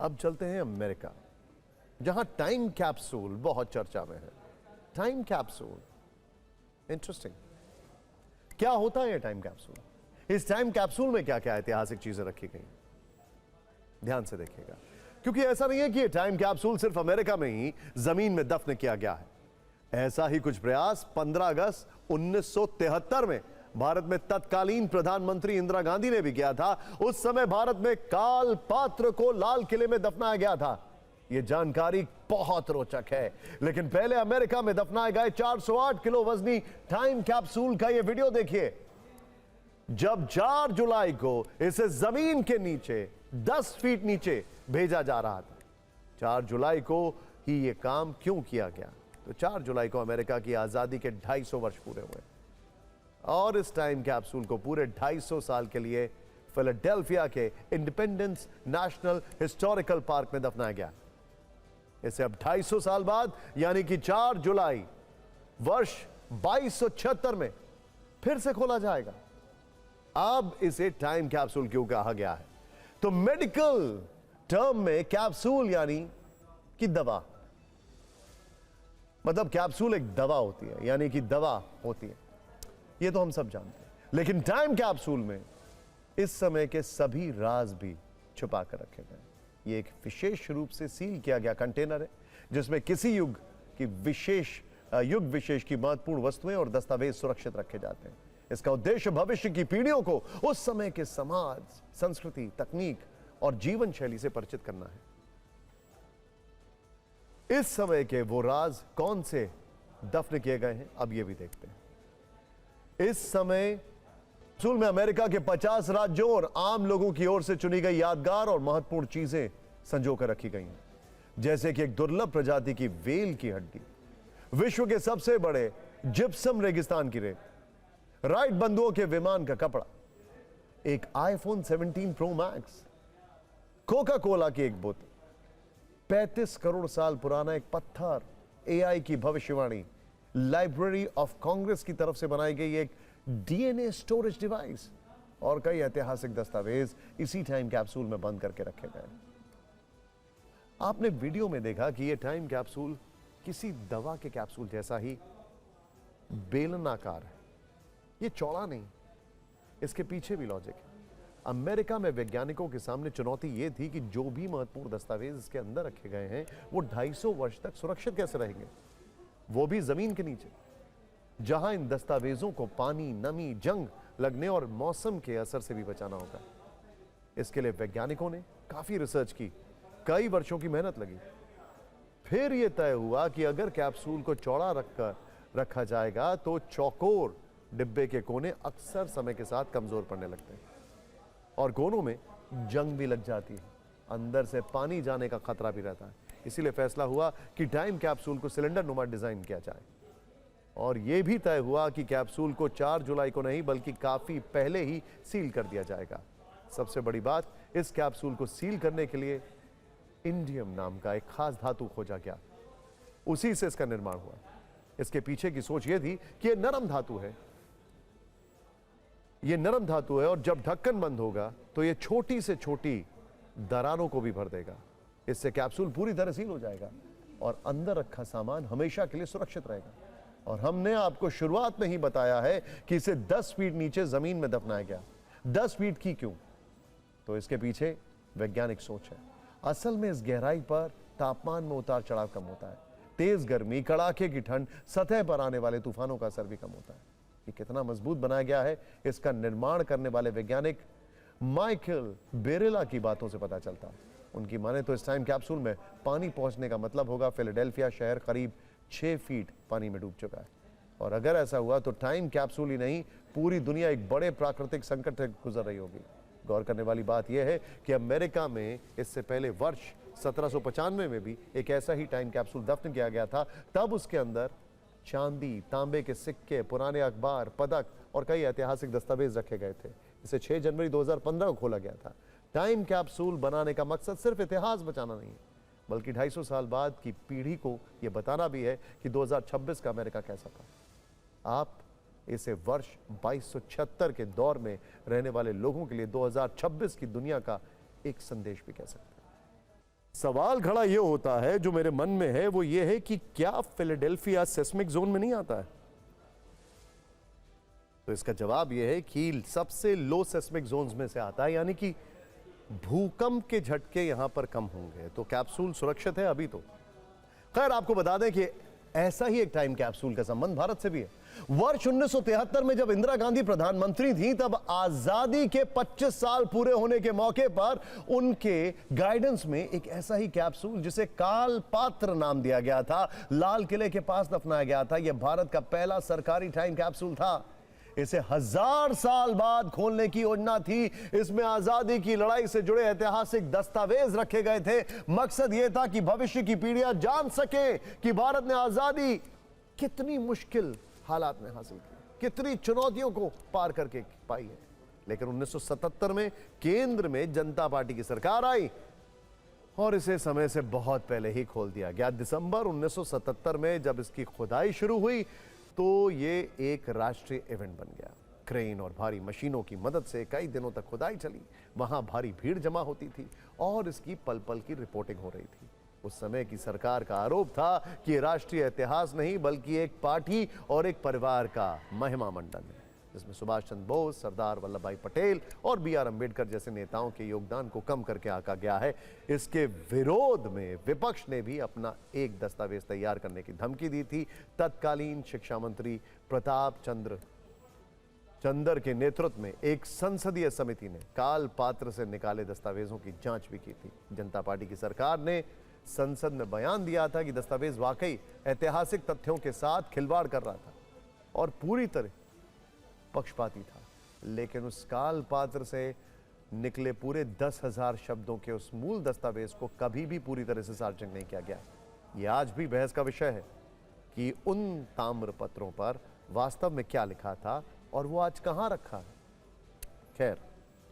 अब चलते हैं अमेरिका, जहां टाइम कैप्सूल बहुत चर्चा में है। Time capsule interesting. क्या होता है ये टाइम कैप्सूल? इस टाइम कैप्सूल में क्या क्या ऐतिहासिक चीजें रखी गई, ध्यान से देखिएगा, क्योंकि ऐसा नहीं है कि ये टाइम कैप्सूल सिर्फ अमेरिका में ही जमीन में दफन किया गया है। ऐसा ही कुछ प्रयास 15 अगस्त 1973 में भारत में तत्कालीन प्रधानमंत्री इंदिरा गांधी ने भी किया था। उस समय भारत में काल पात्र को लाल किले में दफनाया गया था। यह जानकारी बहुत रोचक है, लेकिन पहले अमेरिका में दफनाए गए 408 किलो वजनी टाइम कैप्सूल का यह वीडियो देखिए। जब 4 जुलाई को इसे जमीन के नीचे 10 फीट नीचे भेजा जा रहा था। 4 जुलाई को ही यह काम क्यों किया गया? तो 4 जुलाई को अमेरिका की आजादी के 250 वर्ष पूरे हुए और इस टाइम कैप्सूल को पूरे 250 साल के लिए फिलाडेल्फिया के इंडिपेंडेंस नेशनल हिस्टोरिकल पार्क में दफनाया गया। इसे अब 250 साल बाद यानी कि 4 जुलाई वर्ष 2276 में फिर से खोला जाएगा। अब इसे टाइम कैप्सूल क्यों कहा गया है? तो मेडिकल टर्म में कैप्सूल यानी कि दवा, मतलब कैप्सूल एक दवा होती है, यानी कि दवा होती है, ये तो हम सब जानते हैं। लेकिन टाइम कैप्सूल में इस समय के सभी राज भी छुपा कर रखे गए। ये एक विशेष रूप से सील किया गया कंटेनर है, जिसमें किसी युग विशेष की महत्वपूर्ण वस्तुएं और दस्तावेज सुरक्षित रखे जाते हैं। इसका उद्देश्य भविष्य की पीढ़ियों को उस समय के समाज, संस्कृति, तकनीक और जीवन शैली से परिचित करना है। इस समय के वो राज कौन से दफन किए गए हैं, अब ये भी देखते हैं। इस समय कैप्सूल में अमेरिका के 50 राज्यों और आम लोगों की ओर से चुनी गई यादगार और महत्वपूर्ण चीजें संजोकर रखी गई हैं, जैसे कि एक दुर्लभ प्रजाति की व्हेल की हड्डी, विश्व के सबसे बड़े जिप्सम रेगिस्तान की रेत, राइट बंधुओं के विमान का कपड़ा, एक iPhone 17 pro max, Coca Cola की एक बोतल, 35 करोड़ साल पुराना एक पत्थर, एआई की भविष्यवाणी, लाइब्रेरी ऑफ कांग्रेस की तरफ से बनाई गई एक डीएनए स्टोरेज डिवाइस और कई ऐतिहासिक दस्तावेज इसी टाइम कैप्सूल में बंद करके रखे गए। आपने वीडियो में देखा कि यह टाइम कैप्सूल किसी दवा के कैप्सूल जैसा ही बेलनाकार है। यह चौड़ा नहीं, इसके पीछे भी लॉजिक है। अमेरिका में वैज्ञानिकों के सामने चुनौती यह थी कि जो भी महत्वपूर्ण दस्तावेज इसके अंदर रखे गए हैं वो 250 वर्ष तक सुरक्षित कैसे रहेंगे, वो भी जमीन के नीचे, जहां इन दस्तावेजों को पानी, नमी, जंग लगने और मौसम के असर से भी बचाना होगा। इसके लिए वैज्ञानिकों ने काफी रिसर्च की, कई वर्षों की मेहनत लगी। फिर यह तय हुआ कि अगर कैप्सूल को चौड़ा रखा जाएगा तो चौकोर डिब्बे के कोने अक्सर समय के साथ कमजोर पड़ने लगते हैं और कोनों में जंग भी लग जाती है, अंदर से पानी जाने का खतरा भी रहता है। इसीलिए फैसला हुआ कि टाइम कैप्सूल को सिलेंडर नुमा डिजाइन किया जाए और यह भी तय हुआ कि कैप्सूल को 4 जुलाई को नहीं बल्कि काफी पहले ही सील कर दिया जाएगा। सबसे बड़ी बात, इस कैप्सूल को सील करने के लिए इंडियम नाम का एक खास धातु खोजा गया, उसी से इसका निर्माण हुआ। इसके पीछे की सोच यह थी कि यह नरम धातु है, यह नरम धातु है और जब ढक्कन बंद होगा तो यह छोटी से छोटी दरारों को भी भर देगा। इससे कैप्सूल पूरी तरह सील हो जाएगा और अंदर रखा सामान हमेशा के लिए सुरक्षित रहेगा। और हमने आपको शुरुआत में ही बताया है कि इसे 10 फीट नीचे जमीन में दफनाया गया। 10 फीट की क्यों? तो इसके पीछे वैज्ञानिक सोच है। असल में इस गहराई पर तापमान में उतार चढ़ाव कम होता है, तेज गर्मी, कड़ाके की ठंड, सतह पर आने वाले तूफानों का असर भी कम होता है। ये कितना मजबूत बनाया गया है, इसका निर्माण करने वाले वैज्ञानिक माइकल बेरेला की बातों से पता चलता है। उनकी माने तो इस टाइम कैप्सूल में पानी पहुंचने का मतलब होगा फिलाडेल्फिया शहर करीब 6 फीट पानी में डूब चुका है। और अगर ऐसा हुआ तो टाइम कैप्सूल ही नहीं, पूरी दुनिया एक बड़े प्राकृतिक संकट से गुजर रही होगी। गौर करने वाली बात यह है कि अमेरिका में इससे पहले वर्ष 1795 में भी एक ऐसा ही टाइम कैप्सूल दफन किया गया था। तब उसके अंदर चांदी, तांबे के सिक्के, पुराने अखबार, पदक और कई ऐतिहासिक दस्तावेज रखे गए थे। इसे 6 जनवरी 2015 को खोला गया था। टाइम कैप्सूल बनाने का मकसद सिर्फ इतिहास बचाना नहीं है, बल्कि 250 साल बाद की पीढ़ी को यह बताना भी है कि 2026 का अमेरिका कैसा था। आप इसे वर्ष 2276 के दौर में रहने वाले लोगों के लिए 2026 की दुनिया का एक संदेश भी कह सकते हैं। सवाल खड़ा यह होता है, जो मेरे मन में है वो ये है कि क्या फिलाडेल्फिया सेस्मिक जोन में नहीं आता है? तो इसका जवाब यह है कि सबसे लो सेस्मिक जोन्स में से आता है, यानी कि भूकंप के झटके यहां पर कम होंगे। तो कैप्सूल सुरक्षित है अभी तो। खैर, आपको बता दें कि ऐसा ही एक टाइम कैप्सूल का संबंध भारत से भी है। वर्ष 1973 में जब इंदिरा गांधी प्रधानमंत्री थी, तब आजादी के 25 साल पूरे होने के मौके पर उनके गाइडेंस में एक ऐसा ही कैप्सूल, जिसे काल पात्र नाम दिया गया था, लाल किले के पास दफनाया गया था। यह भारत का पहला सरकारी टाइम कैप्सूल था। इसे 1000 साल बाद खोलने की योजना थी। इसमें आजादी की लड़ाई से जुड़े ऐतिहासिक दस्तावेज रखे गए थे। मकसद यह था कि भविष्य की पीढ़ियां जान सके कि भारत ने आजादी कितनी मुश्किल हालात में हासिल की, कितनी चुनौतियों को पार करके पाई है। लेकिन 1977 में केंद्र में जनता पार्टी की सरकार आई और इसे समय से बहुत पहले ही खोल दिया गया। दिसंबर 1977 में जब इसकी खुदाई शुरू हुई तो ये एक राष्ट्रीय इवेंट बन गया। क्रेन और भारी मशीनों की मदद से कई दिनों तक खुदाई चली। वहां भारी भीड़ जमा होती थी और इसकी पल पल की रिपोर्टिंग हो रही थी। उस समय की सरकार का आरोप था कि ये राष्ट्रीय इतिहास नहीं, बल्कि एक पार्टी और एक परिवार का महिमा मंडन है, जिसमें सुभाष चंद्र बोस, सरदार वल्लभ भाई पटेल और B.R. अम्बेडकर जैसे नेताओं के योगदान को कम करके आंका गया है। इसके विरोध में विपक्ष ने भी अपना एक दस्तावेज तैयार करने की धमकी दी थी। तत्कालीन शिक्षा मंत्री प्रताप चंद्र के नेतृत्व में एक संसदीय समिति ने काल पात्र से निकाले दस्तावेजों की जांच भी की थी। जनता पार्टी की सरकार ने संसद में बयान दिया था कि दस्तावेज वाकई ऐतिहासिक तथ्यों के साथ खिलवाड़ कर रहा था और पूरी तरह पक्षपाती था। लेकिन उस काल पात्र से निकले पूरे 10,000 शब्दों के उस मूल दस्तावेज को कभी भी पूरी तरह से सार्वजनिक नहीं किया गया। यह आज भी बहस का विषय है कि उन ताम्र पत्रों पर वास्तव में क्या लिखा था और वो आज कहां रखा है। खैर,